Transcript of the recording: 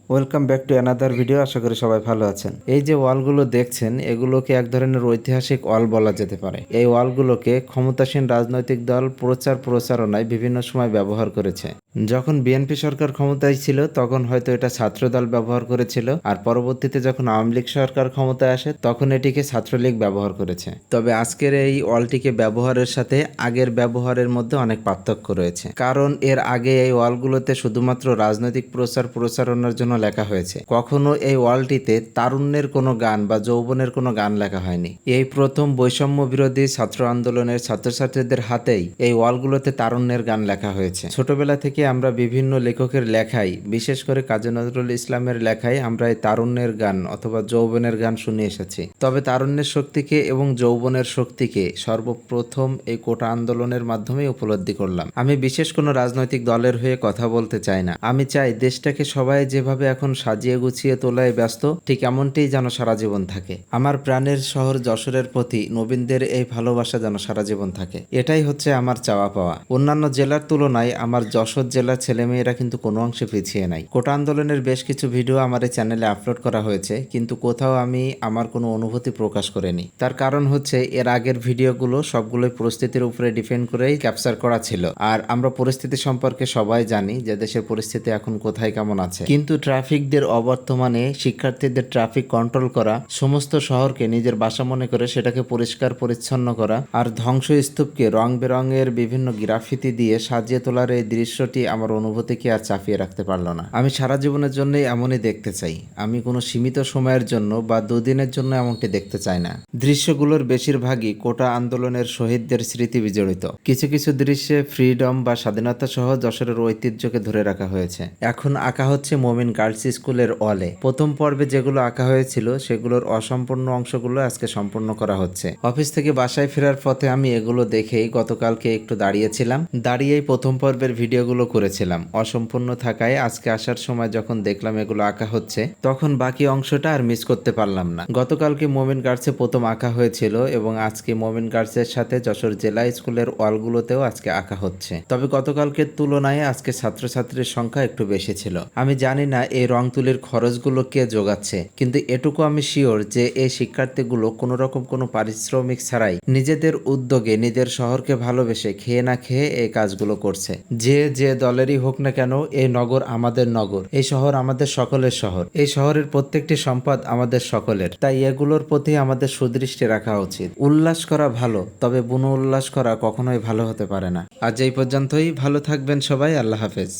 Welcome back to another video. আশা করি সবাই ভালো আছেন। এই যে ওয়ালগুলো দেখছেন, এগুলোকে এক ধরনের ঐতিহাসিক ওয়াল বলা যেতে পারে। এই ওয়ালগুলোকে ক্ষমতাসীন রাজনৈতিক দল প্রচারণায় বিভিন্ন সময় ব্যবহার করেছে। যখন বিএনপি সরকার ক্ষমতায় ছিল তখন হয়তো এটা ছাত্রদল ব্যবহার করেছিল, আর পরবর্তীতে যখন আওয়ামী লীগ সরকার ক্ষমতায় আসে তখন এটিকে ছাত্রলীগ ব্যবহার করেছে। তবে আজকের এই ওয়ালটিকে ব্যবহারের সাথে আগের ব্যবহারের মধ্যে অনেক পার্থক্য রয়েছে, কারণ এর আগে এই ওয়ালগুলোতে শুধুমাত্র রাজনৈতিক প্রচারণার জন্য লেখা হয়েছে। কখনো এই ওয়ালটিতে তারুণ্যের কোনো গান বা যৌবনের কোনো গান লেখা হয়নি। এই প্রথম বৈষম্য বিরোধী ছাত্র আন্দোলনের ছাত্রছাত্রীদের হাতেই এই ওয়ালগুলোতে তারুণ্যের গান লেখা হয়েছে। ছোটবেলা থেকে আমরা বিভিন্ন লেখকের লেখাই, বিশেষ করে কাজী নজরুল ইসলামের লেখায় আমরা এই তারুণ্যের গান অথবা যৌবনের গান শুনে এসেছি। তবে তারুণ্যের শক্তিকে এবং যৌবনের শক্তিকে সর্বপ্রথম এই কোটা আন্দোলনের মাধ্যমে উপলব্ধি করলাম। আমি বিশেষ কোনো রাজনৈতিক দলের হয়ে কথা বলতে চাই না। আমি চাই দেশটাকে সবাই যেভাবে এখন সাজিয়ে গুছিয়ে তোলায় ব্যস্ত, ঠিক এমনটিই যেন সারা জীবন থাকে। আমার প্রাণের শহর যশোরের প্রতি নবীনদের এই ভালোবাসা যেন সারা জীবন থাকে। এটাই হচ্ছে আমার চাওয়া পাওয়া। অন্যান্য জেলার তুলনায় আমার যশোর জেলার ছেলেমেয়েরা কিন্তু কোনো অংশে পিছিয়ে নাই। কোটা আন্দোলনের বেশ কিছু ভিডিও আমার এই চ্যানেলে আপলোড করা হয়েছে, কিন্তু কোথাও আমি আমার কোনো অনুভূতি প্রকাশ করিনি। তার কারণ হচ্ছে এর আগের ভিডিওগুলো সবগুলোই পরিস্থিতির উপরে ডিপেন্ড করেই ক্যাপচার করা ছিল, আর আমরা পরিস্থিতি সম্পর্কে সবাই জানি যে দেশের পরিস্থিতি এখন কোথায় কেমন আছে। কিন্তু ট্রাফিকদের অবর্তমানে শিক্ষার্থীদের ট্রাফিক কন্ট্রোল করা, সমস্ত শহরকে নিজের বাসা মনে করে সেটাকে পরিষ্কার পরিচ্ছন্ন করা, আর ধ্বংসস্তূপকে রং বেরঙের বিভিন্ন গ্রাফিতি দিয়ে সাজিয়ে তোলার এই দৃশ্যটি আমার অনুভূতিকে আর চাপিয়ে রাখতে পারলো না। আমি সারা জীবনের জন্যই এমনই দেখতে চাই। আমি কোনো সীমিত সময়ের জন্য বা দুদিনের জন্য এমনটি দেখতে চাই না। দৃশ্যগুলোর বেশিরভাগই কোটা আন্দোলনের শহীদদের স্মৃতি বিজড়িত। কিছু কিছু দৃশ্যে ফ্রিডম বা স্বাধীনতা সহ যশোরের ঐতিহ্যকে ধরে রাখা হয়েছে। এখন আঁকা হচ্ছে মোমিন গার্লস স্কুলের ওয়ালে। প্রথম পর্বে যেগুলো আঁকা হয়েছিল সেগুলোর অসম্পূর্ণ অংশগুলো আজকে সম্পূর্ণ করা হচ্ছে। অফিস থেকে বাসায় ফেরার পথে আমি এগুলো দেখেই গতকালকে একটু দাঁড়িয়েছিলাম, দাঁড়িয়েই প্রথম পর্বের ভিডিওগুলো করেছিলাম। অসম্পূর্ণ থাকায় আজকে আসার সময় যখন দেখলাম এগুলো আঁকা হচ্ছে, তখন বাকি অংশটা আর মিস করতে পারলাম না। গতকালকে মোমিন গার্লসে প্রথম আঁকা হয়েছিল এবং আজকে মোমিন গার্লসের সাথে যশোর জেলা স্কুলের ওয়ালগুলোতেও আজকে আঁকা হচ্ছে। তবে গতকালকের তুলনায় আজকে ছাত্রছাত্রীর সংখ্যা একটু বেশি ছিল। আমি জানি না এই রং তুলির খরচগুলো কে যোগাচ্ছে, কিন্তু এটুকু আমি শিওর যে এই শিক্ষার্থীগুলো কোনো রকম কোনো পারিশ্রমিক ছাড়াই নিজেদের উদ্যোগে নিজের শহরকে ভালোবেসে খেয়ে না খেয়ে এই কাজগুলো করছে। যে দলেরই হোক না কেন, এই নগর আমাদের নগর, এই শহর আমাদের সকলের শহর, এই শহরের প্রত্যেকটি সম্পদ আমাদের সকলের। তাই এগুলোর প্রতি আমাদের সুদৃষ্টি রাখা উচিত। উল্লাস করা ভালো, তবে বুনো উল্লাস করা কখনোই ভালো হতে পারে না। আজ এই পর্যন্তই। ভালো থাকবেন সবাই। আল্লাহ হাফেজ।